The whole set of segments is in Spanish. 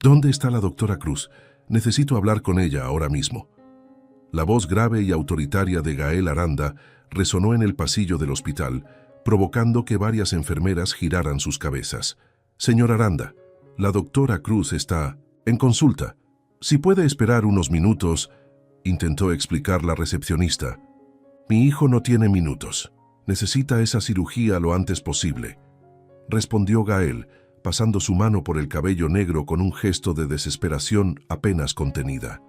¿Dónde está la doctora Cruz? Necesito hablar con ella ahora mismo. La voz grave y autoritaria de Gael Aranda resonó en el pasillo del hospital, provocando que varias enfermeras giraran sus cabezas. Señor Aranda, la doctora Cruz está en consulta. Si puede esperar unos minutos, intentó explicar la recepcionista. Mi hijo no tiene minutos. Necesita esa cirugía lo antes posible, respondió Gael, pasando su mano por el cabello negro con un gesto de desesperación apenas contenida.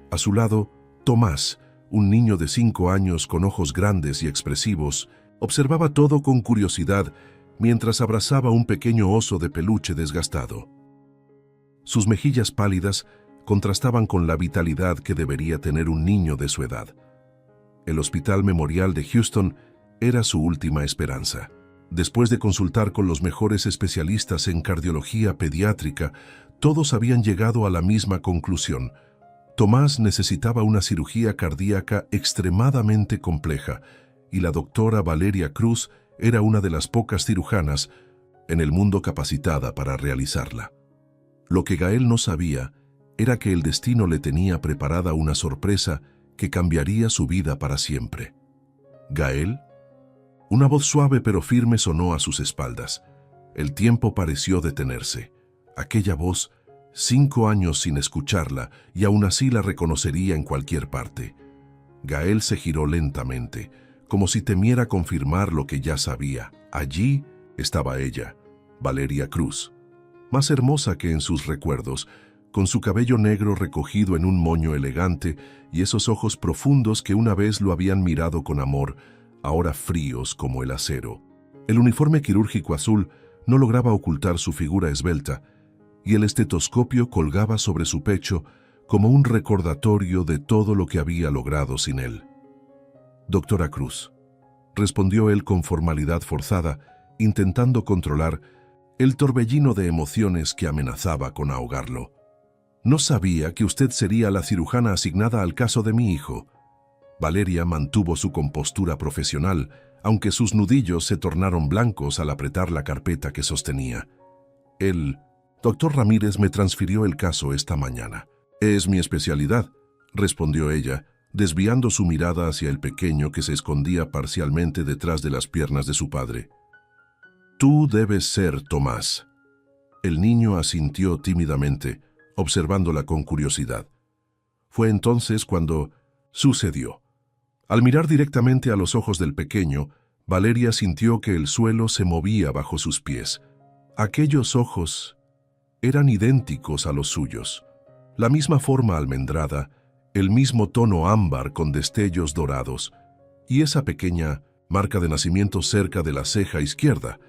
A su lado, Tomás, un niño de 5 años con ojos grandes y expresivos, observaba todo con curiosidad mientras abrazaba un pequeño oso de peluche desgastado. Sus mejillas pálidas contrastaban con la vitalidad que debería tener un niño de su edad. El Hospital Memorial de Houston era su última esperanza. Después de consultar con los mejores especialistas en cardiología pediátrica, todos habían llegado a la misma conclusión. Tomás necesitaba una cirugía cardíaca extremadamente compleja y la doctora Valeria Cruz era una de las pocas cirujanas en el mundo capacitada para realizarla. Lo que Gael no sabía era que el destino le tenía preparada una sorpresa que cambiaría su vida para siempre. ¿Gael? Una voz suave pero firme sonó a sus espaldas. El tiempo pareció detenerse. Aquella voz, 5 años sin escucharla, y aún así la reconocería en cualquier parte. Gael se giró lentamente, como si temiera confirmar lo que ya sabía. Allí estaba ella, Valeria Cruz, más hermosa que en sus recuerdos, con su cabello negro recogido en un moño elegante y esos ojos profundos que una vez lo habían mirado con amor, ahora fríos como el acero. El uniforme quirúrgico azul no lograba ocultar su figura esbelta, y el estetoscopio colgaba sobre su pecho como un recordatorio de todo lo que había logrado sin él. Doctora Cruz, respondió él con formalidad forzada, intentando controlar el torbellino de emociones que amenazaba con ahogarlo. No sabía que usted sería la cirujana asignada al caso de mi hijo. Valeria mantuvo su compostura profesional, aunque sus nudillos se tornaron blancos al apretar la carpeta que sostenía. El doctor Ramírez me transfirió el caso esta mañana. Es mi especialidad, respondió ella, desviando su mirada hacia el pequeño que se escondía parcialmente detrás de las piernas de su padre. Tú debes ser Tomás. El niño asintió tímidamente, observándola con curiosidad. Fue entonces cuando sucedió. Al mirar directamente a los ojos del pequeño, Valeria sintió que el suelo se movía bajo sus pies. Aquellos ojos eran idénticos a los suyos. La misma forma almendrada, el mismo tono ámbar con destellos dorados, y esa pequeña marca de nacimiento cerca de la ceja izquierda,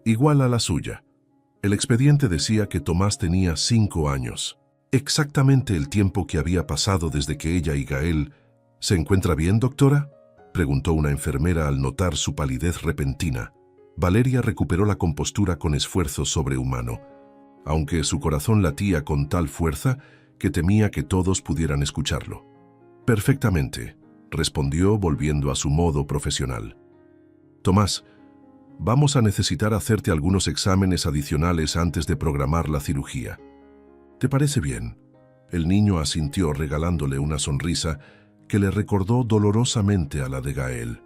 igual a la suya. El expediente decía que Tomás tenía 5 años, exactamente el tiempo que había pasado desde que ella y Gael... ¿Se encuentra bien, doctora?, preguntó una enfermera al notar su palidez repentina. Valeria recuperó la compostura con esfuerzo sobrehumano, aunque su corazón latía con tal fuerza que temía que todos pudieran escucharlo. Perfectamente, respondió volviendo a su modo profesional. Tomás, vamos a necesitar hacerte algunos exámenes adicionales antes de programar la cirugía. ¿Te parece bien? El niño asintió regalándole una sonrisa que le recordó dolorosamente a la de Gael.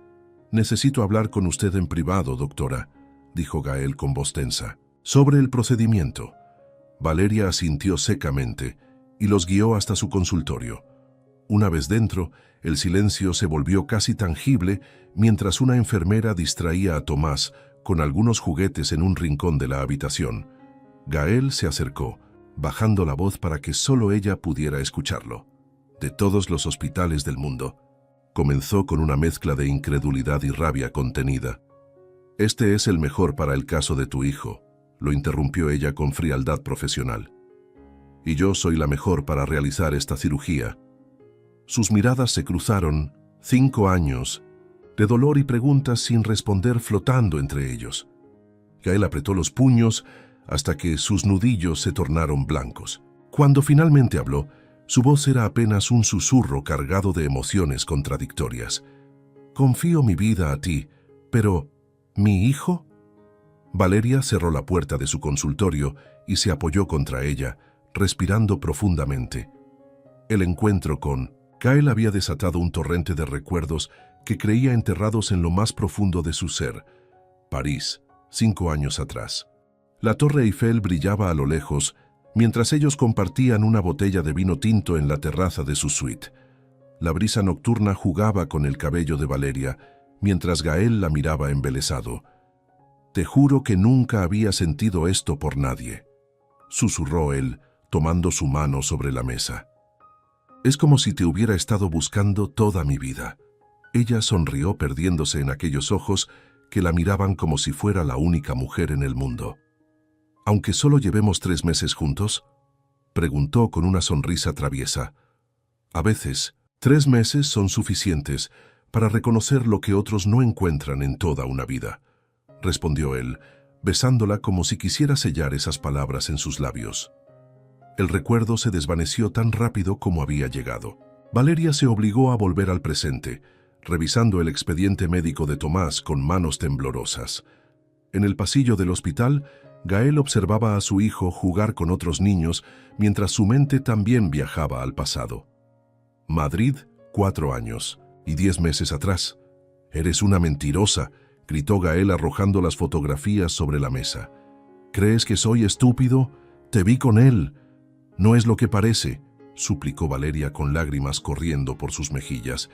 Necesito hablar con usted en privado, doctora, dijo Gael con voz tensa. Sobre el procedimiento. Valeria asintió secamente y los guió hasta su consultorio. Una vez dentro, el silencio se volvió casi tangible mientras una enfermera distraía a Tomás con algunos juguetes en un rincón de la habitación. Gael se acercó, bajando la voz para que solo ella pudiera escucharlo. De todos los hospitales del mundo, comenzó con una mezcla de incredulidad y rabia contenida. Este es el mejor para el caso de tu hijo, lo interrumpió ella con frialdad profesional. Y yo soy la mejor para realizar esta cirugía. Sus miradas se cruzaron, 5 años, de dolor y preguntas sin responder flotando entre ellos. Gael apretó los puños hasta que sus nudillos se tornaron blancos. Cuando finalmente habló, su voz era apenas un susurro cargado de emociones contradictorias. Confío mi vida a ti, pero ¿mi hijo? Valeria cerró la puerta de su consultorio y se apoyó contra ella, respirando profundamente. El encuentro con Gael había desatado un torrente de recuerdos que creía enterrados en lo más profundo de su ser. París, 5 años atrás. La Torre Eiffel brillaba a lo lejos, mientras ellos compartían una botella de vino tinto en la terraza de su suite. La brisa nocturna jugaba con el cabello de Valeria, mientras Gael la miraba embelesado. «Te juro que nunca había sentido esto por nadie», susurró él, tomando su mano sobre la mesa. «Es como si te hubiera estado buscando toda mi vida». Ella sonrió perdiéndose en aquellos ojos que la miraban como si fuera la única mujer en el mundo. «¿Aunque solo llevemos 3 meses juntos?», preguntó con una sonrisa traviesa. «A veces, 3 meses son suficientes para reconocer lo que otros no encuentran en toda una vida», respondió él, besándola como si quisiera sellar esas palabras en sus labios. El recuerdo se desvaneció tan rápido como había llegado. Valeria se obligó a volver al presente, revisando el expediente médico de Tomás con manos temblorosas. En el pasillo del hospital, Gael observaba a su hijo jugar con otros niños mientras su mente también viajaba al pasado. Madrid, 4 años, y 10 meses atrás. «Eres una mentirosa», gritó Gael arrojando las fotografías sobre la mesa. «¿Crees que soy estúpido? Te vi con él». «No es lo que parece», suplicó Valeria con lágrimas corriendo por sus mejillas.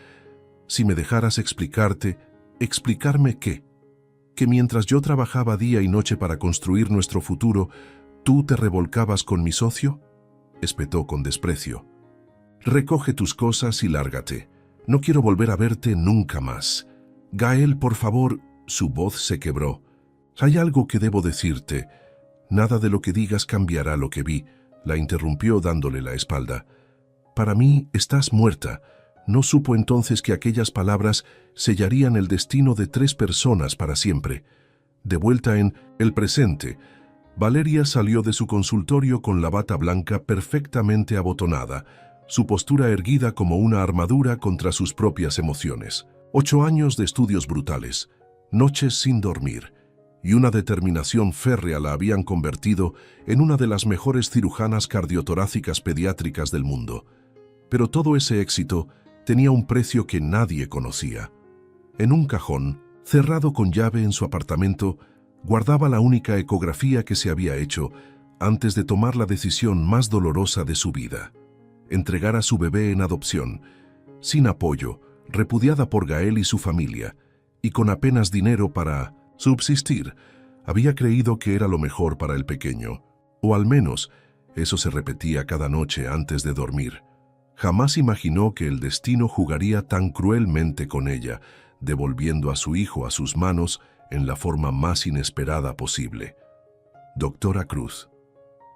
«Si me dejaras explicarte». «¿Explicarme qué? ¿Que mientras yo trabajaba día y noche para construir nuestro futuro, tú te revolcabas con mi socio?», espetó con desprecio. «Recoge tus cosas y lárgate. No quiero volver a verte nunca más». «Gael, por favor». Su voz se quebró. «Hay algo que debo decirte». «Nada de lo que digas cambiará lo que vi», la interrumpió dándole la espalda. «Para mí estás muerta». No supo entonces que aquellas palabras sellarían el destino de 3 personas para siempre. De vuelta en el presente, Valeria salió de su consultorio con la bata blanca perfectamente abotonada, su postura erguida como una armadura contra sus propias emociones. 8 años de estudios brutales, noches sin dormir, y una determinación férrea la habían convertido en una de las mejores cirujanas cardiotorácicas pediátricas del mundo. Pero todo ese éxito tenía un precio que nadie conocía. En un cajón, cerrado con llave en su apartamento, guardaba la única ecografía que se había hecho antes de tomar la decisión más dolorosa de su vida: entregar a su bebé en adopción, sin apoyo, repudiada por Gael y su familia, y con apenas dinero para subsistir. Había creído que era lo mejor para el pequeño, o al menos eso se repetía cada noche antes de dormir. Jamás imaginó que el destino jugaría tan cruelmente con ella, devolviendo a su hijo a sus manos en la forma más inesperada posible. «Doctora Cruz».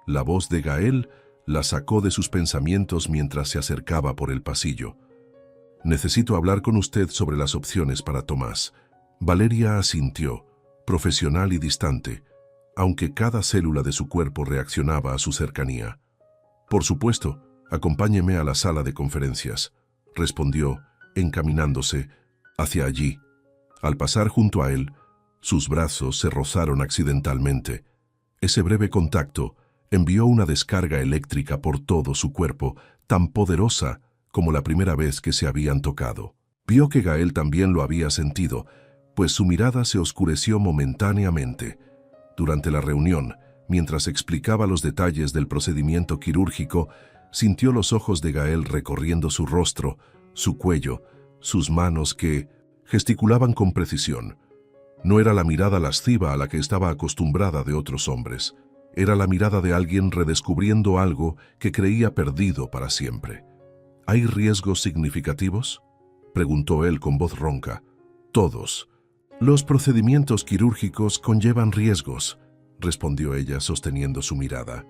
La voz de Gael la sacó de sus pensamientos mientras se acercaba por el pasillo. «Necesito hablar con usted sobre las opciones para Tomás». Valeria asintió, profesional y distante, aunque cada célula de su cuerpo reaccionaba a su cercanía. «Por supuesto, acompáñeme a la sala de conferencias», respondió, encaminándose hacia allí. Al pasar junto a él, sus brazos se rozaron accidentalmente. Ese breve contacto envió una descarga eléctrica por todo su cuerpo, tan poderosa como la primera vez que se habían tocado. Vio que Gael también lo había sentido, pues su mirada se oscureció momentáneamente. Durante la reunión, mientras explicaba los detalles del procedimiento quirúrgico, sintió los ojos de Gael recorriendo su rostro, su cuello, sus manos que gesticulaban con precisión. No era la mirada lasciva a la que estaba acostumbrada de otros hombres. Era la mirada de alguien redescubriendo algo que creía perdido para siempre. «¿Hay riesgos significativos?», preguntó él con voz ronca. «Todos. Los procedimientos quirúrgicos conllevan riesgos», respondió ella sosteniendo su mirada.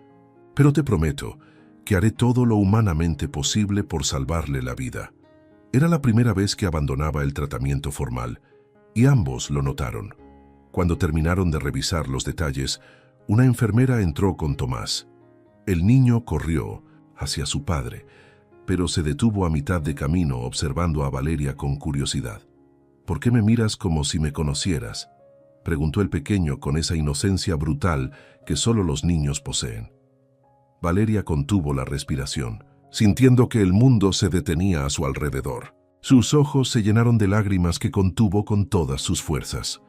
«Pero te prometo que haré todo lo humanamente posible por salvarle la vida». Era la primera vez que abandonaba el tratamiento formal, y ambos lo notaron. Cuando terminaron de revisar los detalles, una enfermera entró con Tomás. El niño corrió hacia su padre, pero se detuvo a mitad de camino observando a Valeria con curiosidad. «¿Por qué me miras como si me conocieras?», preguntó el pequeño con esa inocencia brutal que solo los niños poseen. Valeria contuvo la respiración, sintiendo que el mundo se detenía a su alrededor. Sus ojos se llenaron de lágrimas que contuvo con todas sus fuerzas.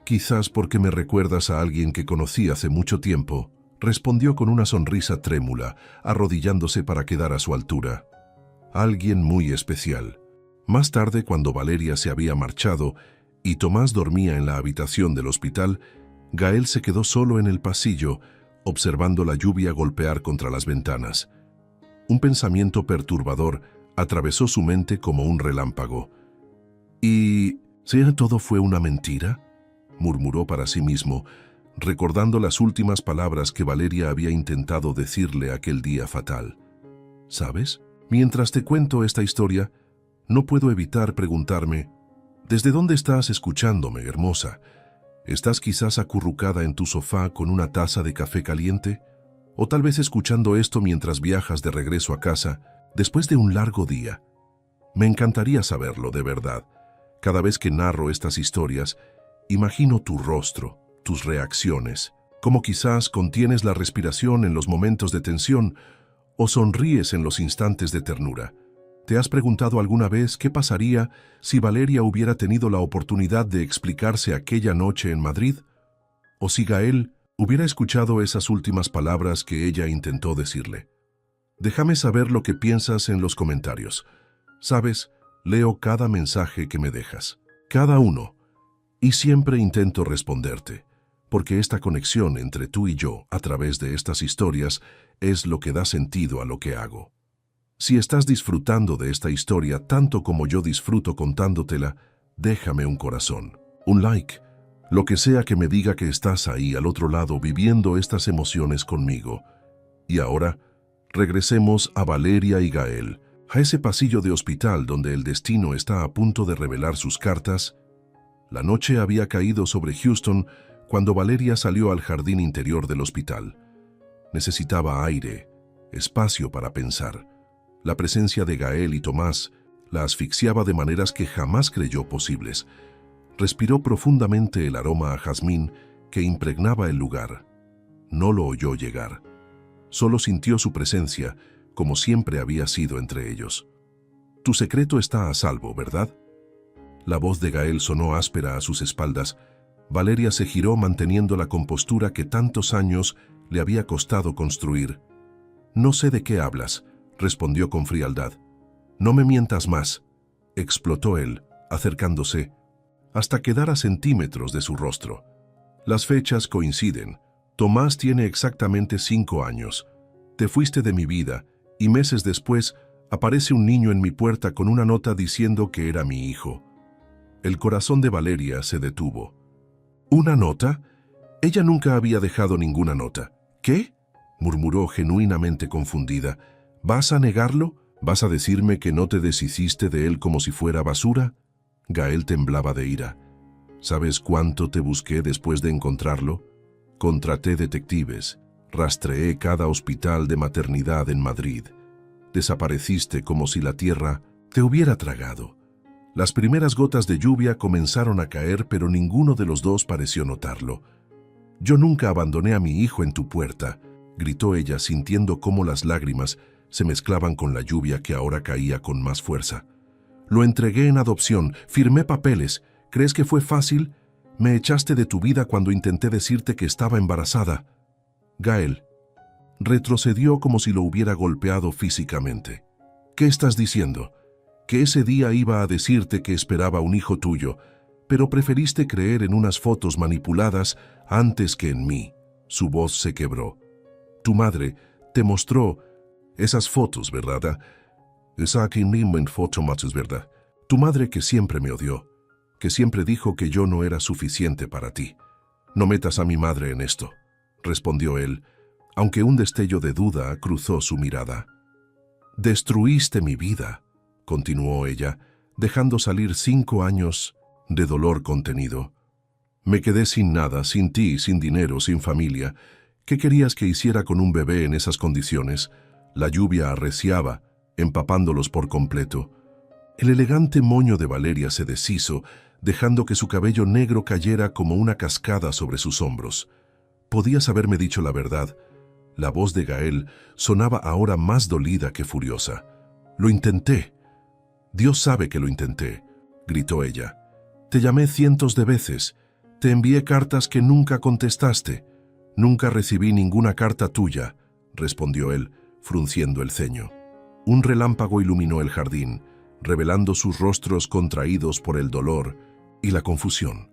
«Quizás porque me recuerdas a alguien que conocí hace mucho tiempo», respondió con una sonrisa trémula, arrodillándose para quedar a su altura. «Alguien muy especial». Más tarde, cuando Valeria se había marchado y Tomás dormía en la habitación del hospital, Gael se quedó solo en el pasillo, observando la lluvia golpear contra las ventanas. Un pensamiento perturbador atravesó su mente como un relámpago. «¿Y si todo fue una mentira?», murmuró para sí mismo, recordando las últimas palabras que Valeria había intentado decirle aquel día fatal. «¿Sabes? Mientras te cuento esta historia, no puedo evitar preguntarme, ¿desde dónde estás escuchándome, hermosa? ¿Estás quizás acurrucada en tu sofá con una taza de café caliente? ¿O tal vez escuchando esto mientras viajas de regreso a casa, después de un largo día? Me encantaría saberlo, de verdad. Cada vez que narro estas historias, imagino tu rostro, tus reacciones, como quizás contienes la respiración en los momentos de tensión o sonríes en los instantes de ternura. ¿Te has preguntado alguna vez qué pasaría si Valeria hubiera tenido la oportunidad de explicarse aquella noche en Madrid? ¿O si Gael hubiera escuchado esas últimas palabras que ella intentó decirle? Déjame saber lo que piensas en los comentarios. Sabes, leo cada mensaje que me dejas, cada uno, y siempre intento responderte, porque esta conexión entre tú y yo a través de estas historias es lo que da sentido a lo que hago. Si estás disfrutando de esta historia tanto como yo disfruto contándotela, déjame un corazón, un like, lo que sea que me diga que estás ahí al otro lado viviendo estas emociones conmigo. Y ahora, regresemos a Valeria y Gael, a ese pasillo de hospital donde el destino está a punto de revelar sus cartas. La noche había caído sobre Houston cuando Valeria salió al jardín interior del hospital. Necesitaba aire, espacio para pensar. La presencia de Gael y Tomás la asfixiaba de maneras que jamás creyó posibles. Respiró profundamente el aroma a jazmín que impregnaba el lugar. No lo oyó llegar. Solo sintió su presencia, como siempre había sido entre ellos. «Tu secreto está a salvo, ¿verdad?». La voz de Gael sonó áspera a sus espaldas. Valeria se giró manteniendo la compostura que tantos años le había costado construir. «No sé de qué hablas», respondió con frialdad. «No me mientas más», explotó él, acercándose, hasta quedar a centímetros de su rostro. «Las fechas coinciden. Tomás tiene exactamente 5 años. Te fuiste de mi vida, y meses después aparece un niño en mi puerta con una nota diciendo que era mi hijo». El corazón de Valeria se detuvo. «¿Una nota? Ella nunca había dejado ninguna nota». «¿Qué?», murmuró genuinamente confundida. «¿Vas a negarlo? ¿Vas a decirme que no te deshiciste de él como si fuera basura?». Gael temblaba de ira. «¿Sabes cuánto te busqué después de encontrarlo? Contraté detectives, rastreé cada hospital de maternidad en Madrid. Desapareciste como si la tierra te hubiera tragado». Las primeras gotas de lluvia comenzaron a caer, pero ninguno de los dos pareció notarlo. «Yo nunca abandoné a mi hijo en tu puerta», gritó ella, sintiendo cómo las lágrimas se mezclaban con la lluvia que ahora caía con más fuerza. «Lo entregué en adopción, firmé papeles. ¿Crees que fue fácil? Me echaste de tu vida cuando intenté decirte que estaba embarazada». Gael retrocedió como si lo hubiera golpeado físicamente. «¿Qué estás diciendo? Que ese día iba a decirte que esperaba un hijo tuyo, pero preferiste creer en unas fotos manipuladas antes que en mí». Su voz se quebró. «Tu madre te mostró esas fotos, ¿verdad? Esa que ni me foto más es verdad. Tu madre que siempre me odió, que siempre dijo que yo no era suficiente para ti. No metas a mi madre en esto», respondió él, aunque un destello de duda cruzó su mirada. «Destruiste mi vida», continuó ella, dejando salir 5 años de dolor contenido. «Me quedé sin nada, sin ti, sin dinero, sin familia. ¿Qué querías que hiciera con un bebé en esas condiciones?». La lluvia arreciaba, empapándolos por completo. El elegante moño de Valeria se deshizo, dejando que su cabello negro cayera como una cascada sobre sus hombros. «Podías haberme dicho la verdad. La voz de Gael sonaba ahora más dolida que furiosa. «Lo intenté. Dios sabe que lo intenté», gritó ella. «Te llamé cientos de veces. Te envié cartas que nunca contestaste. Nunca recibí ninguna carta tuya», respondió él, frunciendo el ceño. Un relámpago iluminó el jardín, revelando sus rostros contraídos por el dolor y la confusión.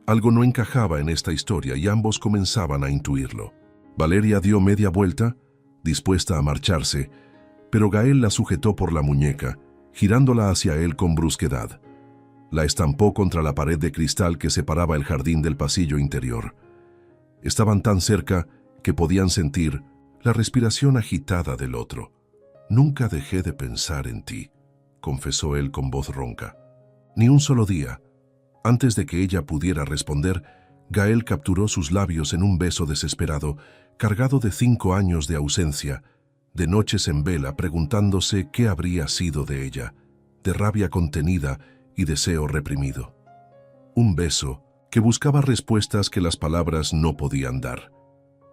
Algo no encajaba en esta historia y ambos comenzaban a intuirlo. Valeria dio media vuelta, dispuesta a marcharse, pero Gael la sujetó por la muñeca, girándola hacia él con brusquedad. La estampó contra la pared de cristal que separaba el jardín del pasillo interior. Estaban tan cerca que podían sentir la respiración agitada del otro. «Nunca dejé de pensar en ti», confesó él con voz ronca. «Ni un solo día». Antes de que ella pudiera responder, Gael capturó sus labios en un beso desesperado, cargado de 5 años de ausencia, de noches en vela preguntándose qué habría sido de ella, de rabia contenida y deseo reprimido. Un beso que buscaba respuestas que las palabras no podían dar.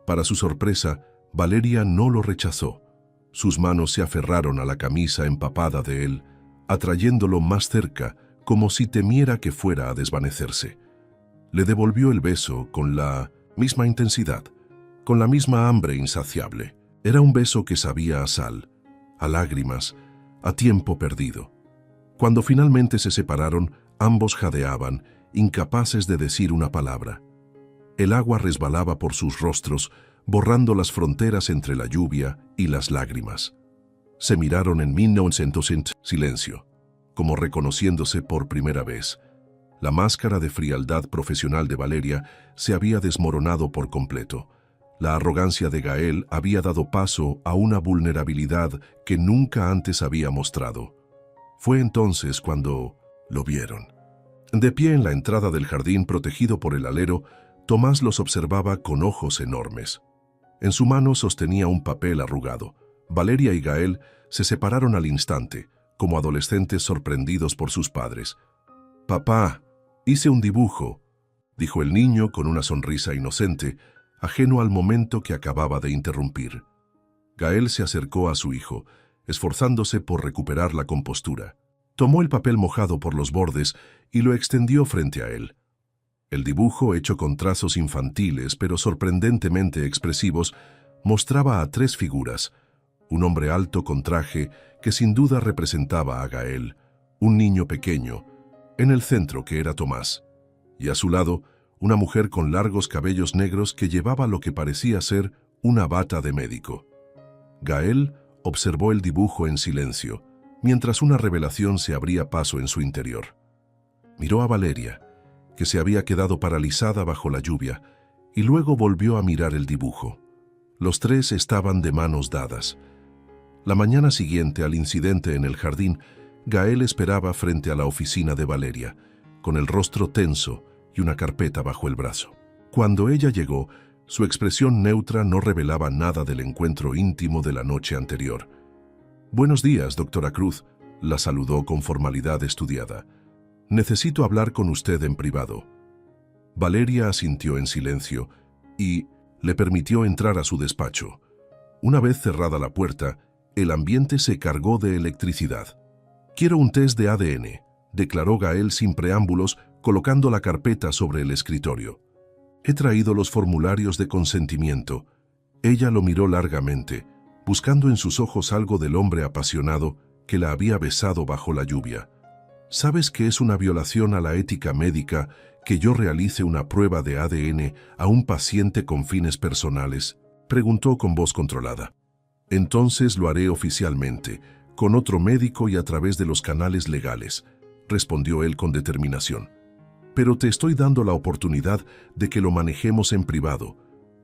Para su sorpresa, Valeria no lo rechazó. Sus manos se aferraron a la camisa empapada de él, atrayéndolo más cerca, como si temiera que fuera a desvanecerse. Le devolvió el beso con la misma intensidad, con la misma hambre insaciable. Era un beso que sabía a sal, a lágrimas, a tiempo perdido. Cuando finalmente se separaron, ambos jadeaban, incapaces de decir una palabra. El agua resbalaba por sus rostros, borrando las fronteras entre la lluvia y las lágrimas. Se miraron en 1900 silencio, como reconociéndose por primera vez. La máscara de frialdad profesional de Valeria se había desmoronado por completo. La arrogancia de Gael había dado paso a una vulnerabilidad que nunca antes había mostrado. Fue entonces cuando lo vieron. De pie en la entrada del jardín protegido por el alero, Tomás los observaba con ojos enormes. En su mano sostenía un papel arrugado. Valeria y Gael se separaron al instante, como adolescentes sorprendidos por sus padres. «Papá, hice un dibujo», dijo el niño con una sonrisa inocente, ajeno al momento que acababa de interrumpir. Gael se acercó a su hijo, esforzándose por recuperar la compostura. Tomó el papel mojado por los bordes y lo extendió frente a él. El dibujo, hecho con trazos infantiles pero sorprendentemente expresivos, mostraba a 3 figuras. Un hombre alto con traje que sin duda representaba a Gael, un niño pequeño, en el centro que era Tomás, y a su lado una mujer con largos cabellos negros que llevaba lo que parecía ser una bata de médico. Gael observó el dibujo en silencio, mientras una revelación se abría paso en su interior. Miró a Valeria, que se había quedado paralizada bajo la lluvia, y luego volvió a mirar el dibujo. Los 3 estaban de manos dadas. La mañana siguiente al incidente en el jardín, Gael esperaba frente a la oficina de Valeria, con el rostro tenso y una carpeta bajo el brazo. Cuando ella llegó, su expresión neutra no revelaba nada del encuentro íntimo de la noche anterior. «Buenos días, doctora Cruz», la saludó con formalidad estudiada. «Necesito hablar con usted en privado». Valeria asintió en silencio y le permitió entrar a su despacho. Una vez cerrada la puerta, el ambiente se cargó de electricidad. «Quiero un test de ADN», declaró Gael sin preámbulos, colocando la carpeta sobre el escritorio. «He traído los formularios de consentimiento». Ella lo miró largamente, buscando en sus ojos algo del hombre apasionado que la había besado bajo la lluvia. «¿Sabes que es una violación a la ética médica que yo realice una prueba de ADN a un paciente con fines personales?», preguntó con voz controlada. «Entonces lo haré oficialmente, con otro médico y a través de los canales legales», respondió él con determinación. «Pero te estoy dando la oportunidad de que lo manejemos en privado.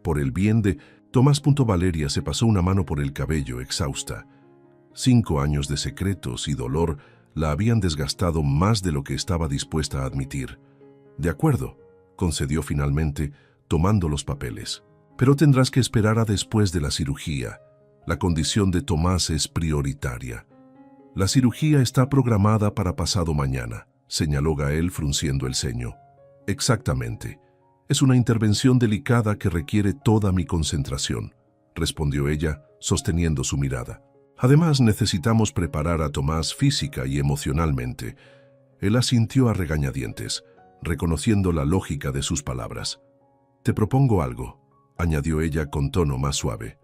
Por el bien de...» Tomás. Valeria se pasó una mano por el cabello, exhausta. 5 años de secretos y dolor la habían desgastado más de lo que estaba dispuesta a admitir. «De acuerdo», concedió finalmente, tomando los papeles. «Pero tendrás que esperar a después de la cirugía. La condición de Tomás es prioritaria». «La cirugía está programada para pasado mañana», señaló Gael frunciendo el ceño. «Exactamente. Es una intervención delicada que requiere toda mi concentración. respondió ella, sosteniendo su mirada. Además, necesitamos preparar a Tomás física y emocionalmente. Él asintió a regañadientes, reconociendo la lógica de sus palabras. Te propongo algo, añadió ella con tono más suave.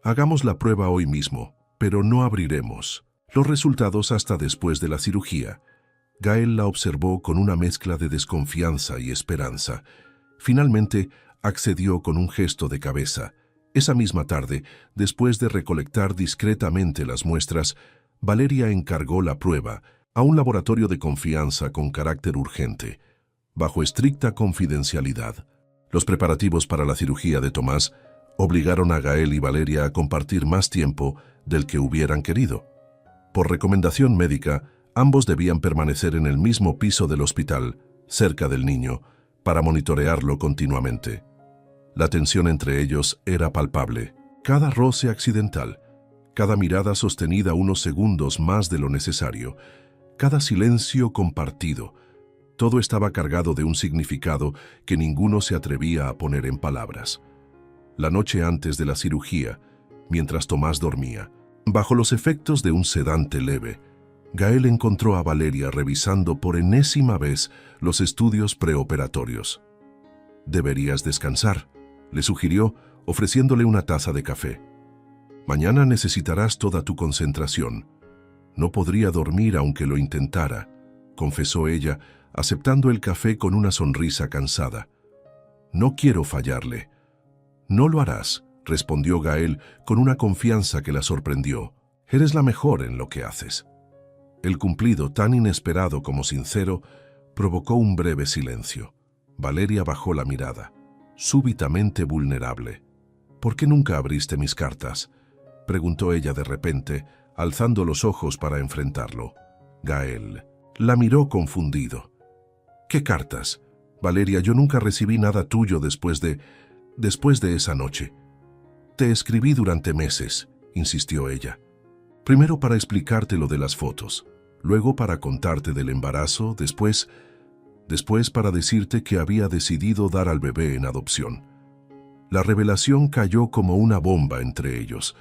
Hagamos la prueba hoy mismo, pero no abriremos los resultados hasta después de la cirugía. Gael la observó con una mezcla de desconfianza y esperanza. Finalmente, accedió con un gesto de cabeza. Esa misma tarde, después de recolectar discretamente las muestras, Valeria encargó la prueba a un laboratorio de confianza con carácter urgente, bajo estricta confidencialidad. Los preparativos para la cirugía de Tomás obligaron a Gael y Valeria a compartir más tiempo del que hubieran querido. Por recomendación médica, ambos debían permanecer en el mismo piso del hospital, cerca del niño, para monitorearlo continuamente. La tensión entre ellos era palpable. Cada roce accidental, cada mirada sostenida unos segundos más de lo necesario, cada silencio compartido, todo estaba cargado de un significado que ninguno se atrevía a poner en palabras. La noche antes de la cirugía, mientras Tomás dormía, bajo los efectos de un sedante leve, Gael encontró a Valeria revisando por enésima vez los estudios preoperatorios. «Deberías descansar», le sugirió, ofreciéndole una taza de café. «Mañana necesitarás toda tu concentración». «No podría dormir aunque lo intentara», confesó ella, aceptando el café con una sonrisa cansada. «No quiero fallarle». «No lo harás», respondió Gael con una confianza que la sorprendió. «Eres la mejor en lo que haces». El cumplido, tan inesperado como sincero, provocó un breve silencio. Valeria bajó la mirada, súbitamente vulnerable. «¿Por qué nunca abriste mis cartas?», preguntó ella de repente, alzando los ojos para enfrentarlo. Gael la miró confundido. «¿Qué cartas? Valeria, yo nunca recibí nada tuyo después de esa noche». «Te escribí durante meses», insistió ella. «Primero para explicarte lo de las fotos, luego para contarte del embarazo, después para decirte que había decidido dar al bebé en adopción». La revelación cayó como una bomba entre ellos.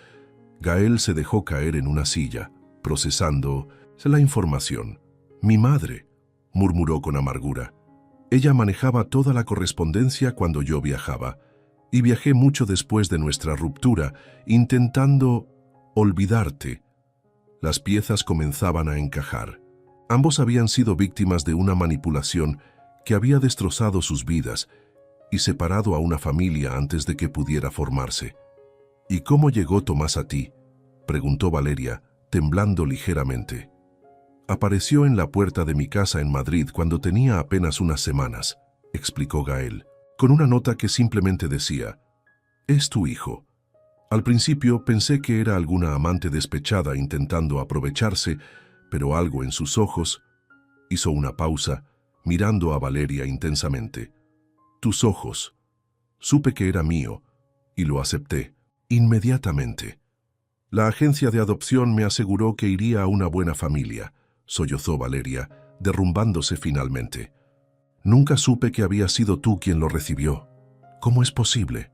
Gael se dejó caer en una silla, procesando la información. «Mi madre», murmuró con amargura. «Ella manejaba toda la correspondencia cuando yo viajaba, y viajé mucho después de nuestra ruptura, intentando olvidarte». Las piezas comenzaban a encajar. Ambos habían sido víctimas de una manipulación que había destrozado sus vidas y separado a una familia antes de que pudiera formarse. «¿Y cómo llegó Tomás a ti?», preguntó Valeria, temblando ligeramente. «Apareció en la puerta de mi casa en Madrid cuando tenía apenas unas semanas», explicó Gael, con una nota que simplemente decía: «Es tu hijo». Al principio pensé que era alguna amante despechada intentando aprovecharse, pero algo en sus ojos. Hizo una pausa, mirando a Valeria intensamente. «Tus ojos». Supe que era mío, y lo acepté, inmediatamente. «La agencia de adopción me aseguró que iría a una buena familia», sollozó Valeria, derrumbándose finalmente. «Nunca supe que había sido tú quien lo recibió. ¿Cómo es posible?».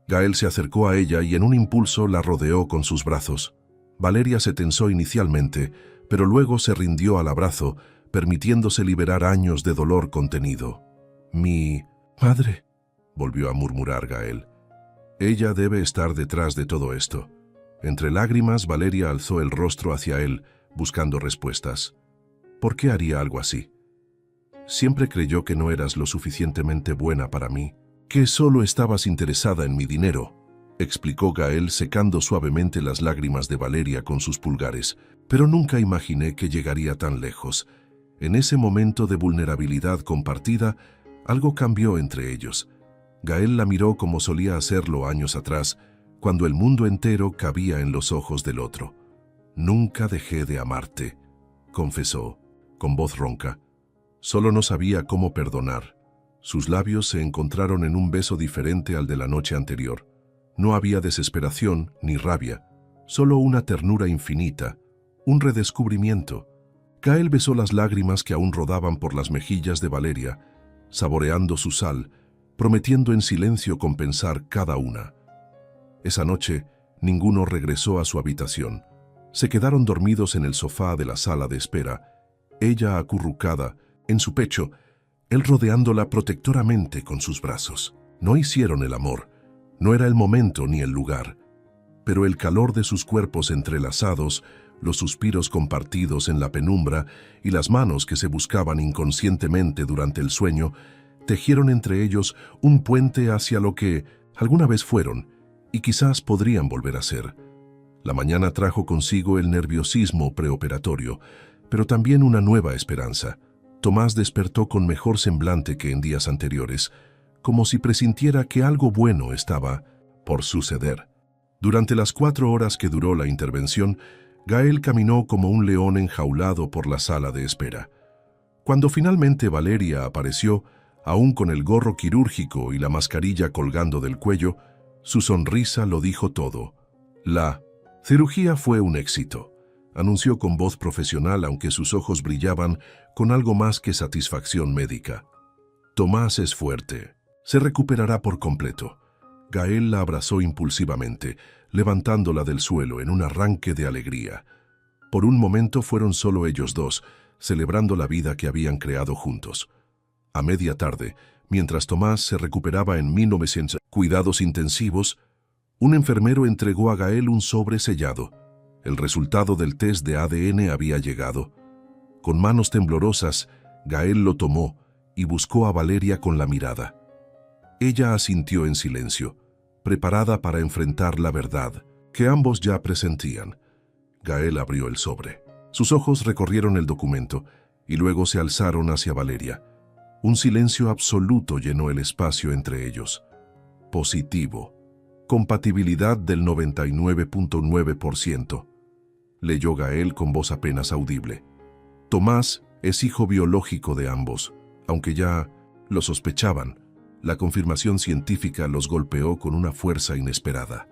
Gael se acercó a ella y en un impulso la rodeó con sus brazos. Valeria se tensó inicialmente, pero luego se rindió al abrazo, permitiéndose liberar años de dolor contenido. «Mi madre», volvió a murmurar Gael. «Ella debe estar detrás de todo esto». Entre lágrimas, Valeria alzó el rostro hacia él, buscando respuestas. «¿Por qué haría algo así? Siempre creyó que no eras lo suficientemente buena para mí, que solo estabas interesada en mi dinero», explicó Gael secando suavemente las lágrimas de Valeria con sus pulgares. «Pero nunca imaginé que llegaría tan lejos. En ese momento de vulnerabilidad compartida, algo cambió entre ellos». Gael la miró como solía hacerlo años atrás, cuando el mundo entero cabía en los ojos del otro. «Nunca dejé de amarte», confesó, con voz ronca. Solo no sabía cómo perdonar. Sus labios se encontraron en un beso diferente al de la noche anterior. No había desesperación ni rabia, solo una ternura infinita, un redescubrimiento. Gael besó las lágrimas que aún rodaban por las mejillas de Valeria, saboreando su sal, prometiendo en silencio compensar cada una. Esa noche, ninguno regresó a su habitación. Se quedaron dormidos en el sofá de la sala de espera, ella acurrucada en su pecho, él rodeándola protectoramente con sus brazos. No hicieron el amor, no era el momento ni el lugar, pero el calor de sus cuerpos entrelazados, los suspiros compartidos en la penumbra y las manos que se buscaban inconscientemente durante el sueño, tejieron entre ellos un puente hacia lo que alguna vez fueron y quizás podrían volver a ser. La mañana trajo consigo el nerviosismo preoperatorio, pero también una nueva esperanza. Tomás despertó con mejor semblante que en días anteriores, como si presintiera que algo bueno estaba por suceder. Durante las 4 horas que duró la intervención, Gael caminó como un león enjaulado por la sala de espera. Cuando finalmente Valeria apareció, aún con el gorro quirúrgico y la mascarilla colgando del cuello, su sonrisa lo dijo todo. La cirugía fue un éxito, anunció con voz profesional, aunque sus ojos brillaban con algo más que satisfacción médica. Tomás es fuerte. Se recuperará por completo. Gael la abrazó impulsivamente, levantándola del suelo en un arranque de alegría. Por un momento fueron solo ellos dos, celebrando la vida que habían creado juntos. A media tarde, mientras Tomás se recuperaba en 1900 cuidados intensivos, un enfermero entregó a Gael un sobre sellado. El resultado del test de ADN había llegado. Con manos temblorosas, Gael lo tomó y buscó a Valeria con la mirada. Ella asintió en silencio, preparada para enfrentar la verdad, que ambos ya presentían. Gael abrió el sobre. Sus ojos recorrieron el documento y luego se alzaron hacia Valeria. Un silencio absoluto llenó el espacio entre ellos. Positivo. Compatibilidad del 99.9%. Leyó Gael con voz apenas audible. Tomás es hijo biológico de ambos, aunque ya lo sospechaban. La confirmación científica los golpeó con una fuerza inesperada.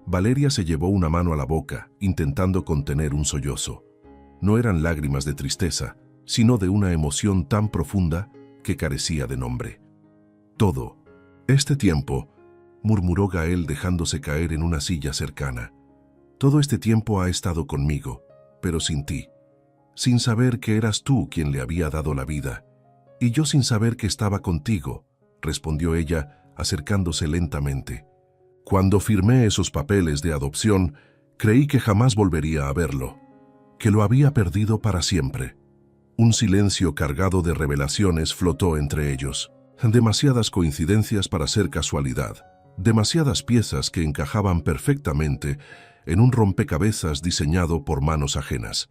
Valeria se llevó una mano a la boca, intentando contener un sollozo. No eran lágrimas de tristeza, sino de una emoción tan profunda que carecía de nombre. Todo este tiempo, murmuró Gael dejándose caer en una silla cercana. Todo este tiempo ha estado conmigo, pero sin ti. Sin saber que eras tú quien le había dado la vida. Y yo sin saber que estaba contigo, respondió ella, acercándose lentamente. Cuando firmé esos papeles de adopción, creí que jamás volvería a verlo, que lo había perdido para siempre. Un silencio cargado de revelaciones flotó entre ellos. Demasiadas coincidencias para ser casualidad, demasiadas piezas que encajaban perfectamente en un rompecabezas diseñado por manos ajenas.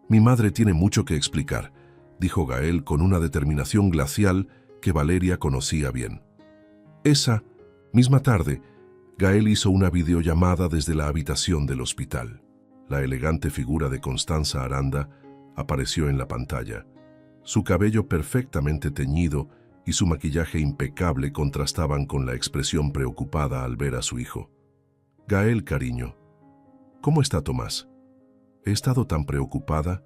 Mi madre tiene mucho que explicar, dijo Gael con una determinación glacial que Valeria conocía bien. Esa misma tarde, Gael hizo una videollamada desde la habitación del hospital. La elegante figura de Constanza Aranda apareció en la pantalla. Su cabello perfectamente teñido y su maquillaje impecable contrastaban con la expresión preocupada al ver a su hijo. Gael, cariño, ¿cómo está Tomás? He estado tan preocupada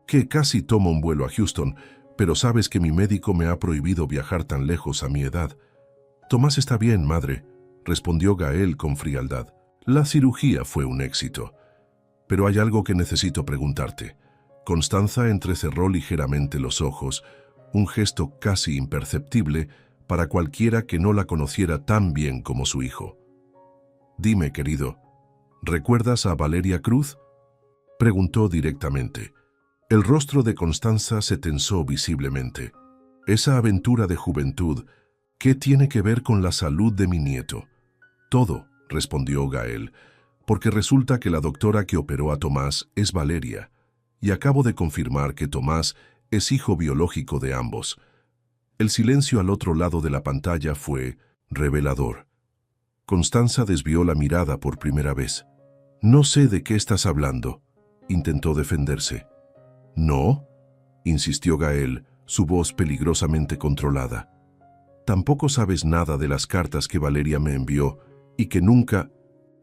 que casi tomo un vuelo a Houston, pero sabes que mi médico me ha prohibido viajar tan lejos a mi edad. Tomás está bien, madre, respondió Gael con frialdad. La cirugía fue un éxito. Pero hay algo que necesito preguntarte. Constanza entrecerró ligeramente los ojos, un gesto casi imperceptible para cualquiera que no la conociera tan bien como su hijo. Dime, querido, ¿recuerdas a Valeria Cruz? Preguntó directamente. El rostro de Constanza se tensó visiblemente. Esa aventura de juventud, ¿qué tiene que ver con la salud de mi nieto? Todo, respondió Gael, porque resulta que la doctora que operó a Tomás es Valeria, y acabo de confirmar que Tomás es hijo biológico de ambos. El silencio al otro lado de la pantalla fue revelador. Constanza desvió la mirada por primera vez. No sé de qué estás hablando, intentó defenderse. ¿No?, insistió Gael, su voz peligrosamente controlada. Tampoco sabes nada de las cartas que Valeria me envió y que nunca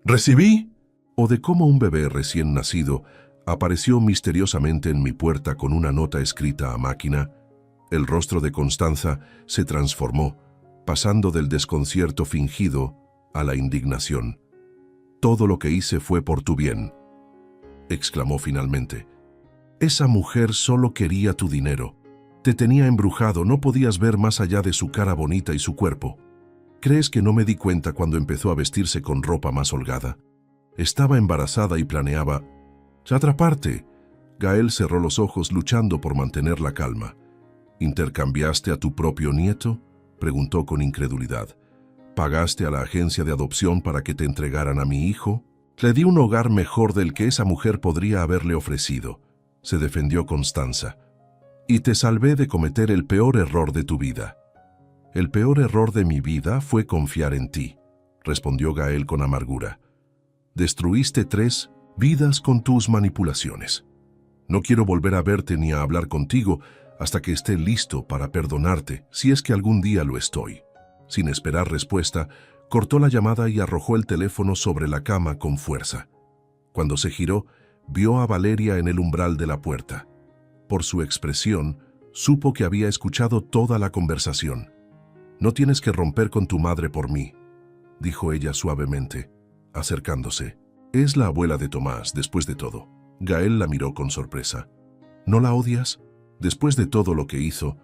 recibí, o de cómo un bebé recién nacido apareció misteriosamente en mi puerta con una nota escrita a máquina. El rostro de Constanza se transformó, pasando del desconcierto fingido a la indignación. Todo lo que hice fue por tu bien, exclamó finalmente. Esa mujer solo quería tu dinero. Te tenía embrujado, no podías ver más allá de su cara bonita y su cuerpo. ¿Crees que no me di cuenta cuando empezó a vestirse con ropa más holgada? Estaba embarazada y planeaba atraparte. Gael cerró los ojos luchando por mantener la calma. ¿Intercambiaste a tu propio nieto?, preguntó con incredulidad. ¿Pagaste a la agencia de adopción para que te entregaran a mi hijo? Le di un hogar mejor del que esa mujer podría haberle ofrecido, se defendió Constanza. Y te salvé de cometer el peor error de tu vida. El peor error de mi vida fue confiar en ti, respondió Gael con amargura. Destruiste 3 vidas con tus manipulaciones. No quiero volver a verte ni a hablar contigo hasta que esté listo para perdonarte, si es que algún día lo estoy. Sin esperar respuesta, cortó la llamada y arrojó el teléfono sobre la cama con fuerza. Cuando se giró, vio a Valeria en el umbral de la puerta. Por su expresión, supo que había escuchado toda la conversación. «No tienes que romper con tu madre por mí», dijo ella suavemente, acercándose. «Es la abuela de Tomás, después de todo». Gael la miró con sorpresa. «¿No la odias? Después de todo lo que hizo».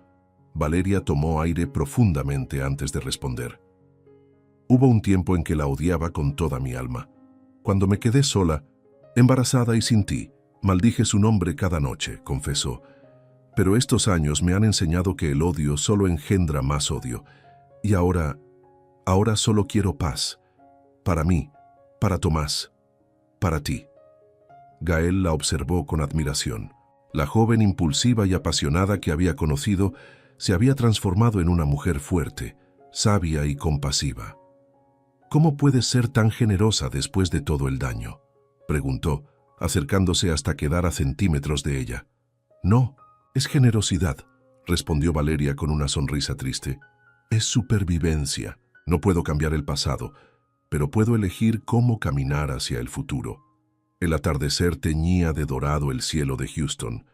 Valeria tomó aire profundamente antes de responder. «Hubo un tiempo en que la odiaba con toda mi alma. Cuando me quedé sola, embarazada y sin ti, maldije su nombre cada noche», confesó. «Pero estos años me han enseñado que el odio solo engendra más odio. Y ahora solo quiero paz. Para mí, para Tomás, para ti». Gael la observó con admiración. La joven impulsiva y apasionada que había conocido se había transformado en una mujer fuerte, sabia y compasiva. «¿Cómo puedes ser tan generosa después de todo el daño?», preguntó, acercándose hasta quedar a centímetros de ella. «No, es generosidad», respondió Valeria con una sonrisa triste. «Es supervivencia. No puedo cambiar el pasado, pero puedo elegir cómo caminar hacia el futuro». El atardecer teñía de dorado el cielo de Houston,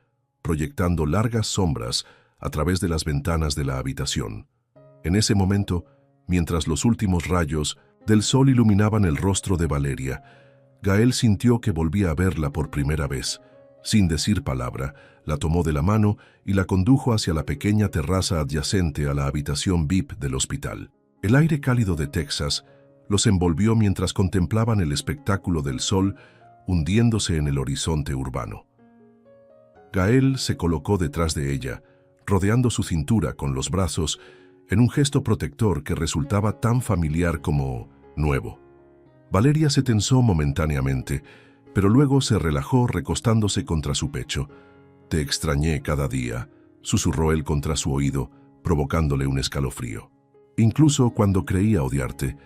proyectando largas sombras a través de las ventanas de la habitación. En ese momento, mientras los últimos rayos del sol iluminaban el rostro de Valeria, Gael sintió que volvía a verla por primera vez. Sin decir palabra, la tomó de la mano y la condujo hacia la pequeña terraza adyacente a la habitación VIP del hospital. El aire cálido de Texas los envolvió mientras contemplaban el espectáculo del sol hundiéndose en el horizonte urbano. Gael se colocó detrás de ella, rodeando su cintura con los brazos, en un gesto protector que resultaba tan familiar como nuevo. Valeria se tensó momentáneamente, pero luego se relajó recostándose contra su pecho. «Te extrañé cada día», susurró él contra su oído, provocándole un escalofrío. Incluso cuando creía odiarte,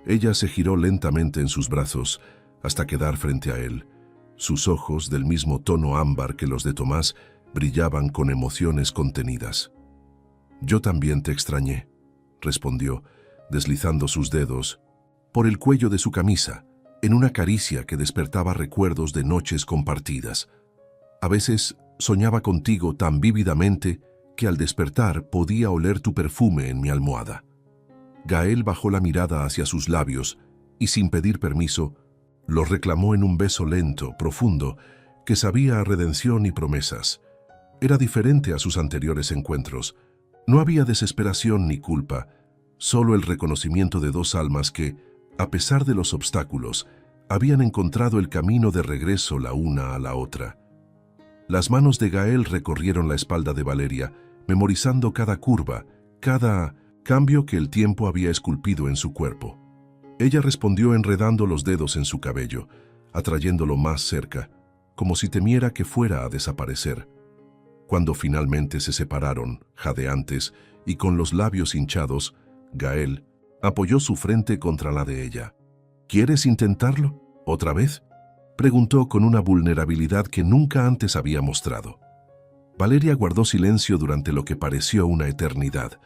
ella se giró lentamente en sus brazos, hasta quedar frente a él. Sus ojos, del mismo tono ámbar que los de Tomás, brillaban con emociones contenidas. «Yo también te extrañé», respondió, deslizando sus dedos por el cuello de su camisa, en una caricia que despertaba recuerdos de noches compartidas. «A veces soñaba contigo tan vívidamente que al despertar podía oler tu perfume en mi almohada». Gael bajó la mirada hacia sus labios y, sin pedir permiso, los reclamó en un beso lento, profundo, que sabía a redención y promesas. Era diferente a sus anteriores encuentros. No había desesperación ni culpa, solo el reconocimiento de 2 almas que, a pesar de los obstáculos, habían encontrado el camino de regreso la una a la otra. Las manos de Gael recorrieron la espalda de Valeria, memorizando cada curva, cada cambio que el tiempo había esculpido en su cuerpo. Ella respondió enredando los dedos en su cabello, atrayéndolo más cerca, como si temiera que fuera a desaparecer. Cuando finalmente se separaron, jadeantes y con los labios hinchados, Gael apoyó su frente contra la de ella. «¿Quieres intentarlo? ¿Otra vez?», preguntó con una vulnerabilidad que nunca antes había mostrado. Valeria guardó silencio durante lo que pareció una eternidad.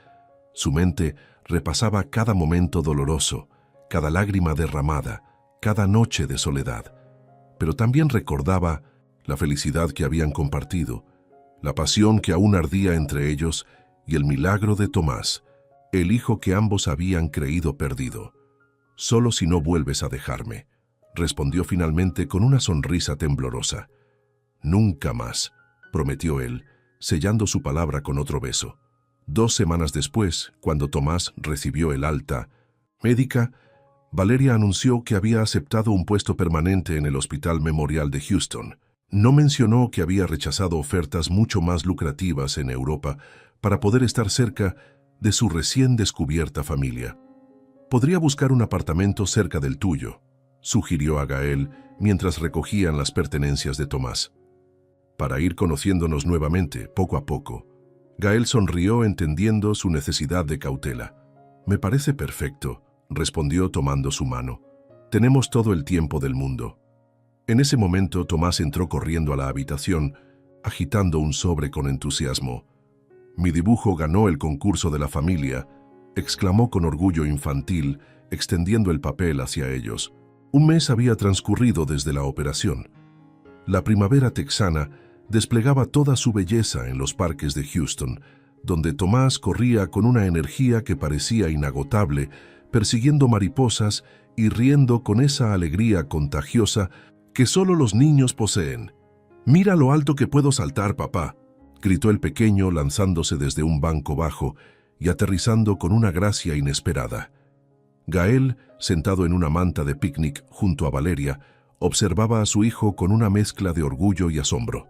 Su mente repasaba cada momento doloroso, cada lágrima derramada, cada noche de soledad. Pero también recordaba la felicidad que habían compartido, la pasión que aún ardía entre ellos y el milagro de Tomás, el hijo que ambos habían creído perdido. «Solo si no vuelves a dejarme», respondió finalmente con una sonrisa temblorosa. Nunca más, prometió él, sellando su palabra con otro beso. 2 semanas después, cuando Tomás recibió el alta médica, Valeria anunció que había aceptado un puesto permanente en el Hospital Memorial de Houston. No mencionó que había rechazado ofertas mucho más lucrativas en Europa para poder estar cerca de su recién descubierta familia. «Podría buscar un apartamento cerca del tuyo», sugirió a Gael mientras recogían las pertenencias de Tomás. «Para ir conociéndonos nuevamente, poco a poco». Gael sonrió entendiendo su necesidad de cautela. «Me parece perfecto», respondió tomando su mano. «Tenemos todo el tiempo del mundo». En ese momento Tomás entró corriendo a la habitación, agitando un sobre con entusiasmo. «Mi dibujo ganó el concurso de la familia», exclamó con orgullo infantil, extendiendo el papel hacia ellos. 1 mes había transcurrido desde la operación. La primavera texana desplegaba toda su belleza en los parques de Houston, donde Tomás corría con una energía que parecía inagotable, persiguiendo mariposas y riendo con esa alegría contagiosa que solo los niños poseen. «Mira lo alto que puedo saltar, papá», gritó el pequeño lanzándose desde un banco bajo y aterrizando con una gracia inesperada. Gael, sentado en una manta de picnic junto a Valeria, observaba a su hijo con una mezcla de orgullo y asombro.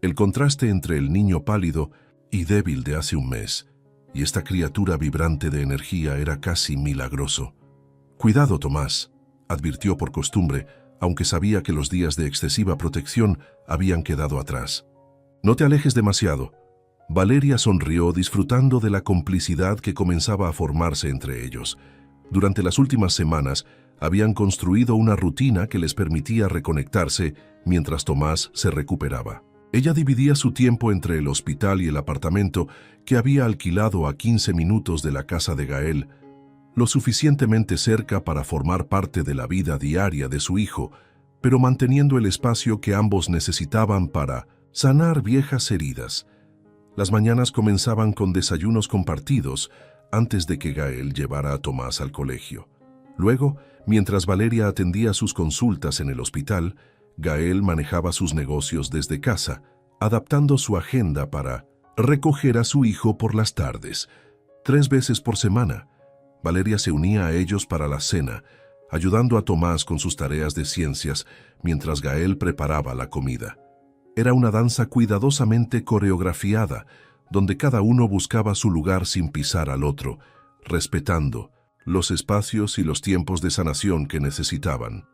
El contraste entre el niño pálido y débil de hace 1 mes y esta criatura vibrante de energía era casi milagroso. «Cuidado, Tomás», advirtió por costumbre, aunque sabía que los días de excesiva protección habían quedado atrás. «No te alejes demasiado». Valeria sonrió disfrutando de la complicidad que comenzaba a formarse entre ellos. Durante las últimas semanas habían construido una rutina que les permitía reconectarse mientras Tomás se recuperaba. Ella dividía su tiempo entre el hospital y el apartamento que había alquilado a 15 minutos de la casa de Gael, lo suficientemente cerca para formar parte de la vida diaria de su hijo, pero manteniendo el espacio que ambos necesitaban para sanar viejas heridas. Las mañanas comenzaban con desayunos compartidos antes de que Gael llevara a Tomás al colegio. Luego, mientras Valeria atendía sus consultas en el hospital, Gael manejaba sus negocios desde casa, adaptando su agenda para recoger a su hijo por las tardes. 3 veces por semana, Valeria se unía a ellos para la cena, ayudando a Tomás con sus tareas de ciencias mientras Gael preparaba la comida. Era una danza cuidadosamente coreografiada, donde cada uno buscaba su lugar sin pisar al otro, respetando los espacios y los tiempos de sanación que necesitaban.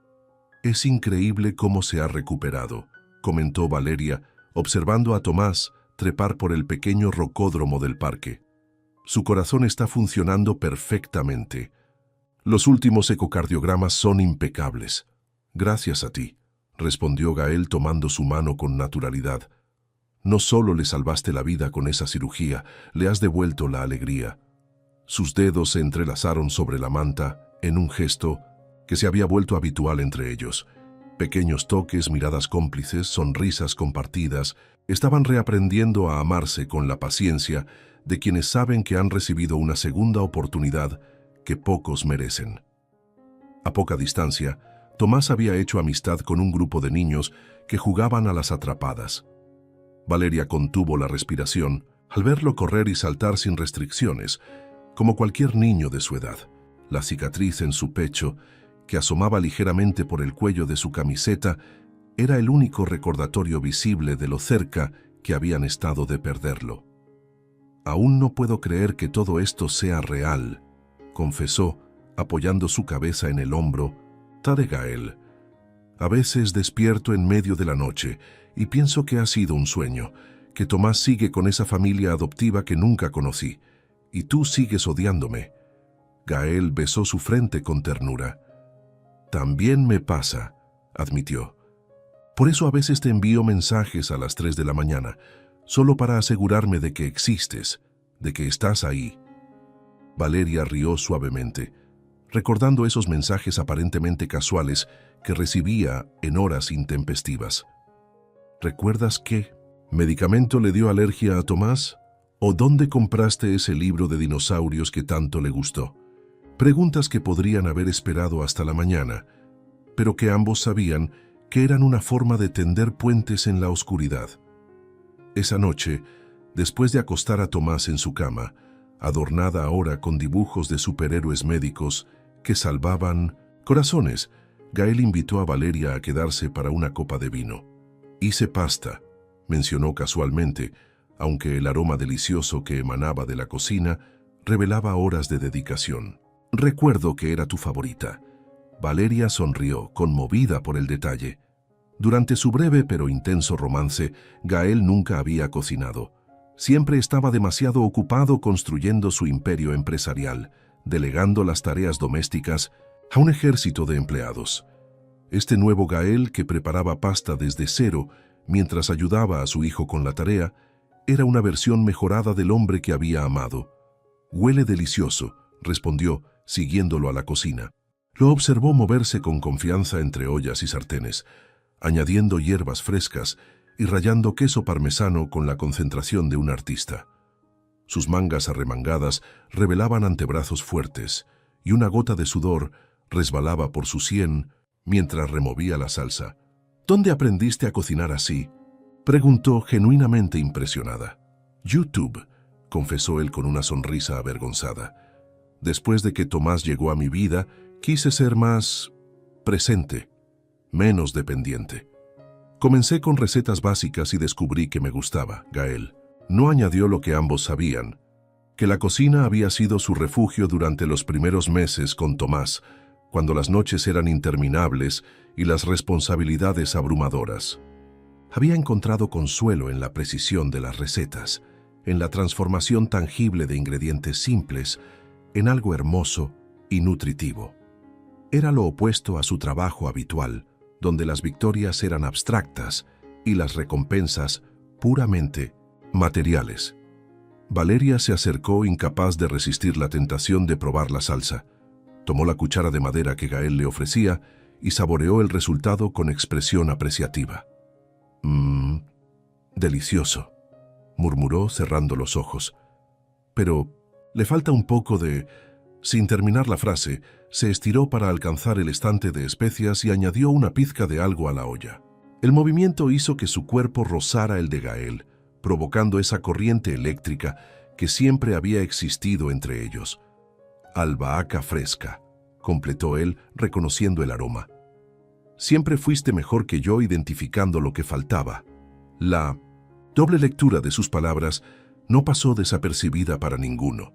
«Es increíble cómo se ha recuperado», comentó Valeria, observando a Tomás trepar por el pequeño rocódromo del parque. «Su corazón está funcionando perfectamente. Los últimos ecocardiogramas son impecables. Gracias a ti», respondió Gael tomando su mano con naturalidad. «No solo le salvaste la vida con esa cirugía, le has devuelto la alegría». Sus dedos se entrelazaron sobre la manta en un gesto que se había vuelto habitual entre ellos. Pequeños toques, miradas cómplices, sonrisas compartidas, estaban reaprendiendo a amarse con la paciencia de quienes saben que han recibido una segunda oportunidad que pocos merecen. A poca distancia, Tomás había hecho amistad con un grupo de niños que jugaban a las atrapadas. Valeria contuvo la respiración al verlo correr y saltar sin restricciones, como cualquier niño de su edad. La cicatriz en su pecho, que asomaba ligeramente por el cuello de su camiseta, era el único recordatorio visible de lo cerca que habían estado de perderlo. «Aún no puedo creer que todo esto sea real», confesó, apoyando su cabeza en el hombro de Gael. «A veces despierto en medio de la noche y pienso que ha sido un sueño, que Tomás sigue con esa familia adoptiva que nunca conocí, y tú sigues odiándome». Gael besó su frente con ternura. «También me pasa», admitió. «Por eso a veces te envío mensajes a las 3 de la mañana, solo para asegurarme de que existes, de que estás ahí». Valeria rió suavemente, recordando esos mensajes aparentemente casuales que recibía en horas intempestivas. «¿Recuerdas qué medicamento le dio alergia a Tomás? ¿O dónde compraste ese libro de dinosaurios que tanto le gustó?» Preguntas que podrían haber esperado hasta la mañana, pero que ambos sabían que eran una forma de tender puentes en la oscuridad. Esa noche, después de acostar a Tomás en su cama, adornada ahora con dibujos de superhéroes médicos que salvaban corazones, Gael invitó a Valeria a quedarse para una copa de vino. «Hice pasta», mencionó casualmente, aunque el aroma delicioso que emanaba de la cocina revelaba horas de dedicación. «Recuerdo que era tu favorita». Valeria sonrió, conmovida por el detalle. Durante su breve pero intenso romance, Gael nunca había cocinado. Siempre estaba demasiado ocupado construyendo su imperio empresarial, delegando las tareas domésticas a un ejército de empleados. Este nuevo Gael, que preparaba pasta desde cero mientras ayudaba a su hijo con la tarea, era una versión mejorada del hombre que había amado. «Huele delicioso», respondió, siguiéndolo a la cocina. Lo observó moverse con confianza entre ollas y sartenes, añadiendo hierbas frescas y rallando queso parmesano con la concentración de un artista. Sus mangas arremangadas revelaban antebrazos fuertes, y una gota de sudor resbalaba por su sien mientras removía la salsa. «¿Dónde aprendiste a cocinar así?», preguntó genuinamente impresionada. «YouTube», confesó él con una sonrisa avergonzada. «Después de que Tomás llegó a mi vida, quise ser más presente, menos dependiente. Comencé con recetas básicas y descubrí que me gustaba». Gael no añadió lo que ambos sabían, que la cocina había sido su refugio durante los primeros meses con Tomás, cuando las noches eran interminables y las responsabilidades abrumadoras. Había encontrado consuelo en la precisión de las recetas, en la transformación tangible de ingredientes simples en algo hermoso y nutritivo. Era lo opuesto a su trabajo habitual, donde las victorias eran abstractas y las recompensas puramente materiales. Valeria se acercó incapaz de resistir la tentación de probar la salsa. Tomó la cuchara de madera que Gael le ofrecía y saboreó el resultado con expresión apreciativa. Delicioso», murmuró cerrando los ojos. «Pero le falta un poco de...». Sin terminar la frase, se estiró para alcanzar el estante de especias y añadió una pizca de algo a la olla. El movimiento hizo que su cuerpo rozara el de Gael, provocando esa corriente eléctrica que siempre había existido entre ellos. «Albahaca fresca», completó él, reconociendo el aroma. «Siempre fuiste mejor que yo identificando lo que faltaba». La doble lectura de sus palabras no pasó desapercibida para ninguno.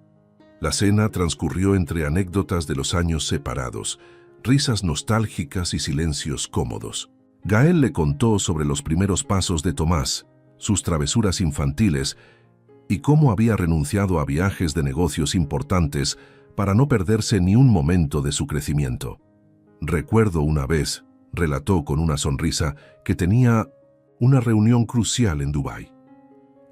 La cena transcurrió entre anécdotas de los años separados, risas nostálgicas y silencios cómodos. Gael le contó sobre los primeros pasos de Tomás, sus travesuras infantiles y cómo había renunciado a viajes de negocios importantes para no perderse ni un momento de su crecimiento. «Recuerdo una vez», relató con una sonrisa, «que tenía una reunión crucial en Dubái.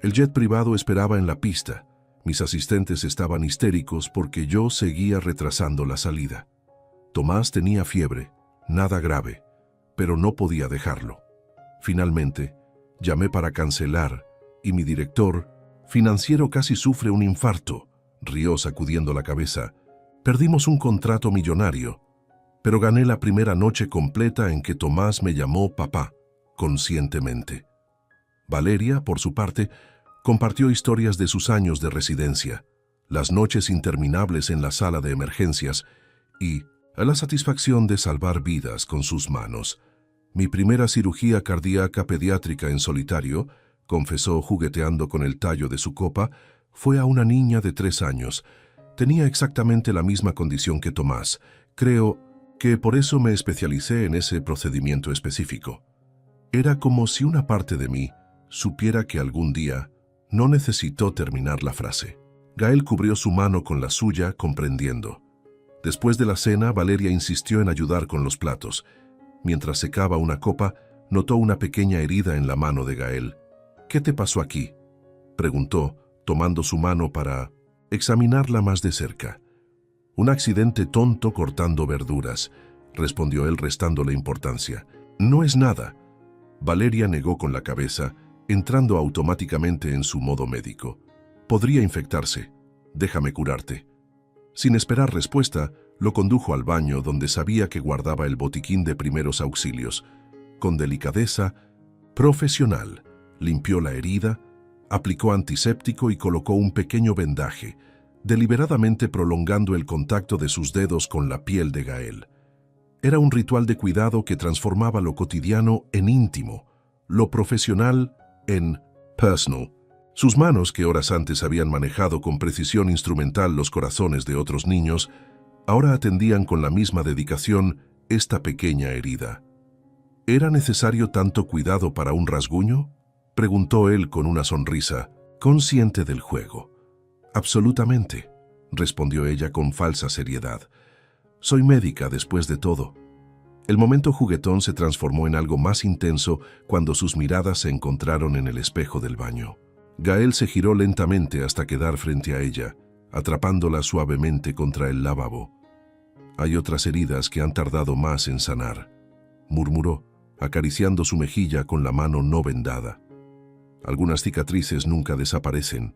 El jet privado esperaba en la pista. Mis asistentes estaban histéricos porque yo seguía retrasando la salida. Tomás tenía fiebre, nada grave, pero no podía dejarlo. Finalmente, llamé para cancelar y mi director financiero casi sufre un infarto», rió sacudiendo la cabeza. «Perdimos un contrato millonario, pero gané la primera noche completa en que Tomás me llamó papá, conscientemente». Valeria, por su parte, compartió historias de sus años de residencia, las noches interminables en la sala de emergencias y la satisfacción de salvar vidas con sus manos. «Mi primera cirugía cardíaca pediátrica en solitario», confesó jugueteando con el tallo de su copa, «fue a una niña de 3 años. Tenía exactamente la misma condición que Tomás. Creo que por eso me especialicé en ese procedimiento específico. Era como si una parte de mí supiera que algún día...». No necesitó terminar la frase. Gael cubrió su mano con la suya, comprendiendo. Después de la cena, Valeria insistió en ayudar con los platos. Mientras secaba una copa, notó una pequeña herida en la mano de Gael. «¿Qué te pasó aquí?», preguntó, tomando su mano para examinarla más de cerca. «Un accidente tonto cortando verduras», respondió él restándole importancia. «No es nada». Valeria negó con la cabeza, entrando automáticamente en su modo médico. «Podría infectarse. Déjame curarte». Sin esperar respuesta, Lo condujo al baño donde sabía que guardaba el botiquín de primeros auxilios. Con delicadeza profesional, limpió la herida, aplicó antiséptico y colocó un pequeño vendaje, deliberadamente prolongando el contacto de sus dedos con la piel de Gael. Era un ritual de cuidado que transformaba lo cotidiano en íntimo, lo profesional en personal. Sus manos, que horas antes habían manejado con precisión instrumental los corazones de otros niños, ahora atendían con la misma dedicación esta pequeña herida. ¿Era necesario tanto cuidado para un rasguño?, preguntó él con una sonrisa, consciente del juego. Absolutamente, respondió ella con falsa seriedad. Soy médica después de todo. El momento juguetón se transformó en algo más intenso cuando sus miradas se encontraron en el espejo del baño. Gael se giró lentamente hasta quedar frente a ella, atrapándola suavemente contra el lavabo. Hay otras heridas que han tardado más en sanar, murmuró, acariciando su mejilla con la mano no vendada. Algunas cicatrices nunca desaparecen.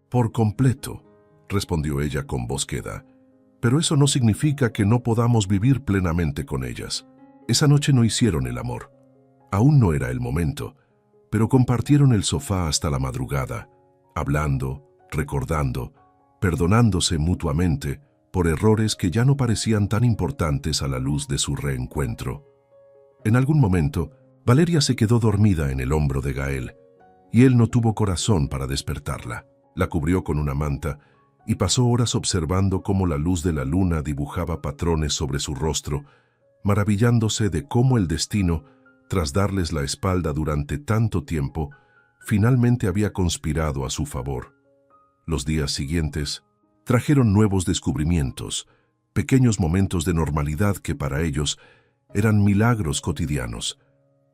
Por completo, respondió ella con voz queda. Pero eso no significa que no podamos vivir plenamente con ellas. Esa noche no hicieron el amor. Aún no era el momento, pero compartieron el sofá hasta la madrugada, hablando, recordando, perdonándose mutuamente por errores que ya no parecían tan importantes a la luz de su reencuentro. En algún momento, Valeria se quedó dormida en el hombro de Gael, y él no tuvo corazón para despertarla. La cubrió con una manta y pasó horas observando cómo la luz de la luna dibujaba patrones sobre su rostro, maravillándose de cómo el destino, tras darles la espalda durante tanto tiempo, finalmente había conspirado a su favor. Los días siguientes trajeron nuevos descubrimientos, pequeños momentos de normalidad que para ellos eran milagros cotidianos.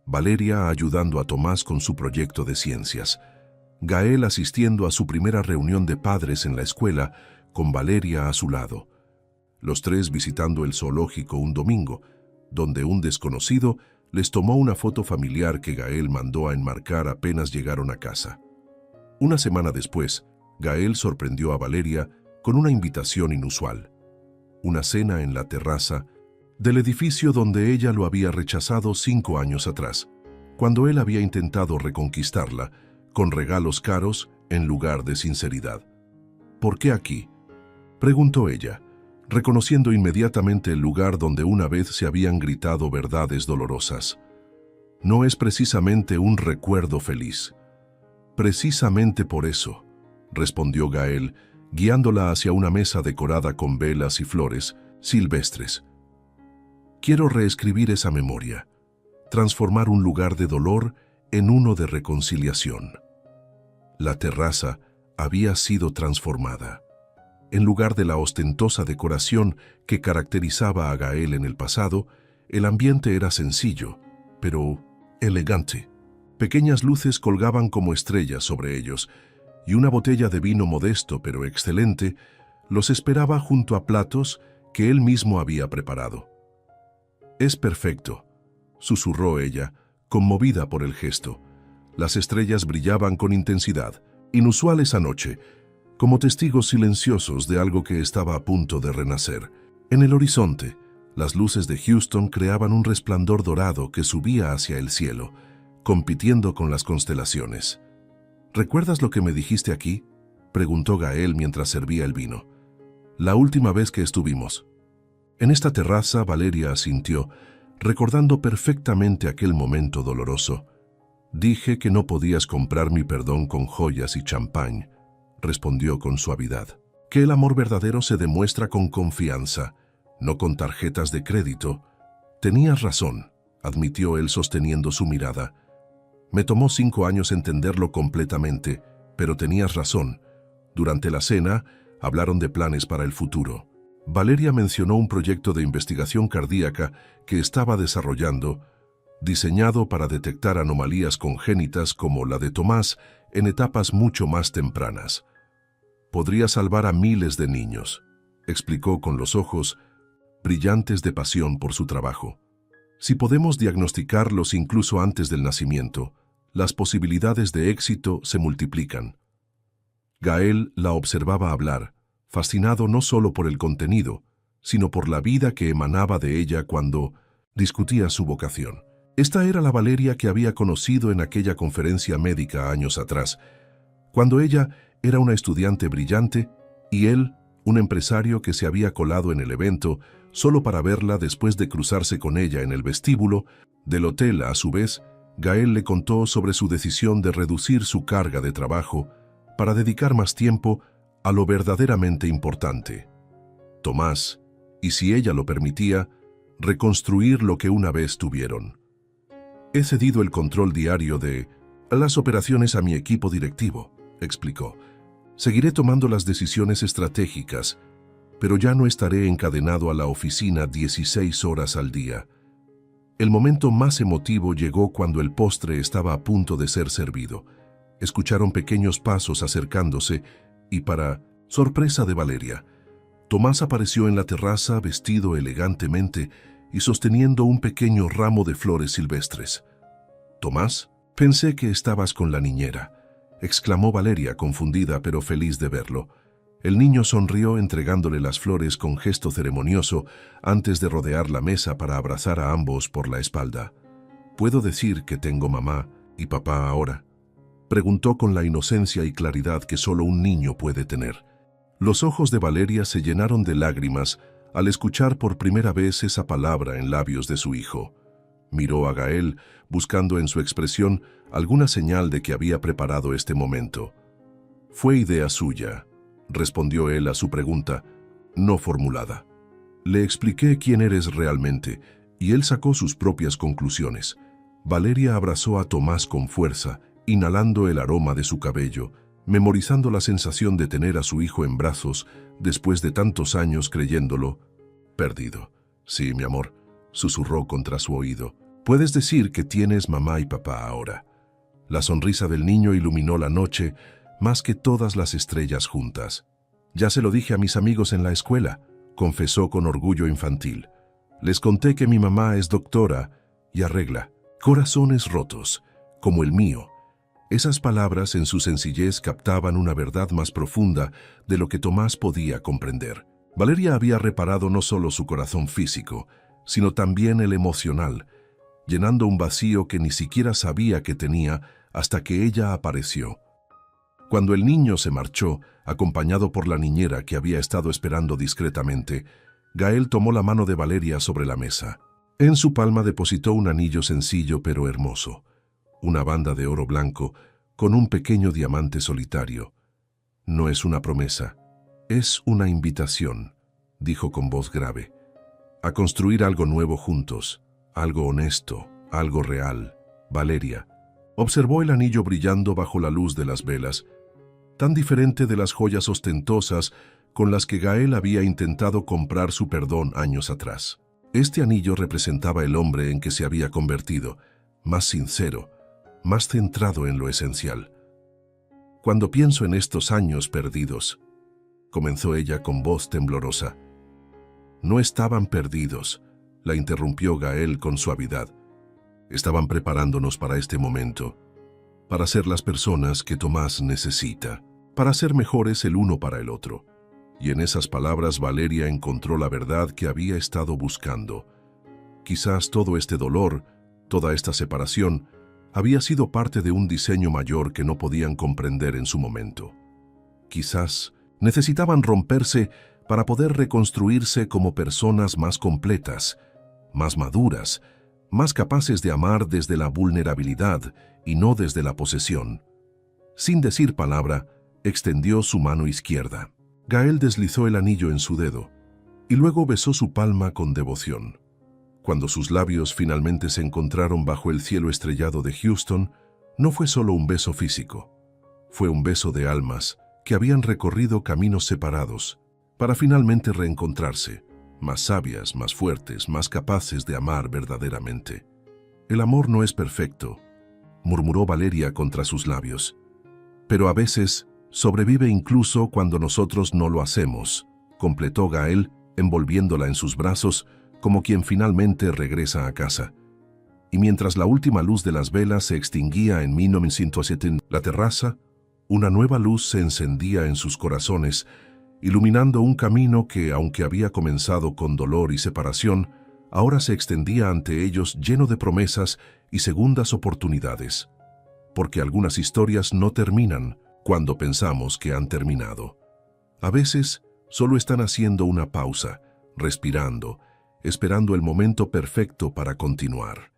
Valeria ayudando a Tomás con su proyecto de ciencias, Gael asistiendo a su primera reunión de padres en la escuela con Valeria a su lado. Los tres visitando el zoológico un domingo, donde un desconocido les tomó una foto familiar que Gael mandó a enmarcar apenas llegaron a casa. Una semana después, Gael sorprendió a Valeria con una invitación inusual. Una cena en la terraza del edificio donde ella lo había rechazado 5 años atrás, cuando él había intentado reconquistarla con regalos caros en lugar de sinceridad. ¿Por qué aquí?, preguntó ella, reconociendo inmediatamente el lugar donde una vez se habían gritado verdades dolorosas. No es precisamente un recuerdo feliz. Precisamente por eso, respondió Gael, guiándola hacia una mesa decorada con velas y flores silvestres. Quiero reescribir esa memoria, transformar un lugar de dolor en uno de reconciliación. La terraza había sido transformada. En lugar de la ostentosa decoración que caracterizaba a Gael en el pasado, el ambiente era sencillo, pero elegante. Pequeñas luces colgaban como estrellas sobre ellos, y una botella de vino modesto pero excelente los esperaba junto a platos que él mismo había preparado. «Es perfecto», susurró ella, conmovida por el gesto. Las estrellas brillaban con intensidad, inusual esa noche, como testigos silenciosos de algo que estaba a punto de renacer. En el horizonte, las luces de Houston creaban un resplandor dorado que subía hacia el cielo, compitiendo con las constelaciones. «¿Recuerdas lo que me dijiste aquí?», preguntó Gael mientras servía el vino. «La última vez que estuvimos». En esta terraza, Valeria asintió, recordando perfectamente aquel momento doloroso. «Dije que no podías comprar mi perdón con joyas y champán», respondió con suavidad. «Que el amor verdadero se demuestra con confianza, no con tarjetas de crédito». «Tenías razón», admitió él sosteniendo su mirada. «Me tomó 5 años entenderlo completamente, pero tenías razón. Durante la cena, hablaron de planes para el futuro». Valeria mencionó un proyecto de investigación cardíaca que estaba desarrollando, diseñado para detectar anomalías congénitas como la de Tomás en etapas mucho más tempranas. «Podría salvar a miles de niños», explicó con los ojos brillantes de pasión por su trabajo. «Si podemos diagnosticarlos incluso antes del nacimiento, las posibilidades de éxito se multiplican». Gael la observaba hablar, fascinado no solo por el contenido, sino por la vida que emanaba de ella cuando discutía su vocación. Esta era la Valeria que había conocido en aquella conferencia médica años atrás, cuando ella era una estudiante brillante y él, un empresario que se había colado en el evento solo para verla después de cruzarse con ella en el vestíbulo del hotel. A su vez, Gael le contó sobre su decisión de reducir su carga de trabajo para dedicar más tiempo a lo verdaderamente importante: Tomás, y si ella lo permitía, reconstruir lo que una vez tuvieron. He cedido el control diario de las operaciones a mi equipo directivo, explicó. Seguiré tomando las decisiones estratégicas, pero ya no estaré encadenado a la oficina 16 horas al día. El momento más emotivo llegó cuando el postre estaba a punto de ser servido. Escucharon pequeños pasos acercándose y, para sorpresa de Valeria, Tomás apareció en la terraza vestido elegantemente y sosteniendo un pequeño ramo de flores silvestres. «Tomás, pensé que estabas con la niñera», exclamó Valeria, confundida pero feliz de verlo. El niño sonrió entregándole las flores con gesto ceremonioso antes de rodear la mesa para abrazar a ambos por la espalda. «¿Puedo decir que tengo mamá y papá ahora?», preguntó con la inocencia y claridad que solo un niño puede tener. Los ojos de Valeria se llenaron de lágrimas al escuchar por primera vez esa palabra en labios de su hijo. Miró a Gael, buscando en su expresión alguna señal de que había preparado este momento. «Fue idea suya», respondió él a su pregunta, no formulada. «Le expliqué quién eres realmente, y él sacó sus propias conclusiones». Valeria abrazó a Tomás con fuerza, inhalando el aroma de su cabello, memorizando la sensación de tener a su hijo en brazos después de tantos años creyéndolo perdido. «Sí, mi amor», susurró contra su oído. «Puedes decir que tienes mamá y papá ahora». La sonrisa del niño iluminó la noche más que todas las estrellas juntas. «Ya se lo dije a mis amigos en la escuela», confesó con orgullo infantil. «Les conté que mi mamá es doctora y arregla corazones rotos, como el mío». Esas palabras en su sencillez captaban una verdad más profunda de lo que Tomás podía comprender. Valeria había reparado no solo su corazón físico, sino también el emocional, llenando un vacío que ni siquiera sabía que tenía hasta que ella apareció. Cuando el niño se marchó, acompañado por la niñera que había estado esperando discretamente, Gael tomó la mano de Valeria sobre la mesa. En su palma depositó un anillo sencillo pero hermoso, una banda de oro blanco con un pequeño diamante solitario. «No es una promesa, es una invitación», dijo con voz grave, «a construir algo nuevo juntos, algo honesto, algo real». Valeria observó el anillo brillando bajo la luz de las velas, tan diferente de las joyas ostentosas con las que Gael había intentado comprar su perdón años atrás. Este anillo representaba el hombre en que se había convertido, más sincero, más centrado en lo esencial. «Cuando pienso en estos años perdidos», comenzó ella con voz temblorosa. «No estaban perdidos», la interrumpió Gael con suavidad. «Estaban preparándonos para este momento, para ser las personas que Tomás necesita, para ser mejores el uno para el otro». Y en esas palabras Valeria encontró la verdad que había estado buscando. Quizás todo este dolor, toda esta separación, había sido parte de un diseño mayor que no podían comprender en su momento. Quizás necesitaban romperse para poder reconstruirse como personas más completas, más maduras, más capaces de amar desde la vulnerabilidad y no desde la posesión. Sin decir palabra, extendió su mano izquierda. Gael deslizó el anillo en su dedo y luego besó su palma con devoción. Cuando sus labios finalmente se encontraron bajo el cielo estrellado de Houston, no fue solo un beso físico. Fue un beso de almas que habían recorrido caminos separados para finalmente reencontrarse, más sabias, más fuertes, más capaces de amar verdaderamente. «El amor no es perfecto», murmuró Valeria contra sus labios. «Pero a veces sobrevive incluso cuando nosotros no lo hacemos», completó Gael, envolviéndola en sus brazos como quien finalmente regresa a casa. Y mientras la última luz de las velas se extinguía en 1907 en la terraza, una nueva luz se encendía en sus corazones iluminando un camino que, aunque había comenzado con dolor y separación, ahora se extendía ante ellos lleno de promesas y segundas oportunidades. Porque algunas historias no terminan cuando pensamos que han terminado. A veces, solo están haciendo una pausa, respirando, esperando el momento perfecto para continuar.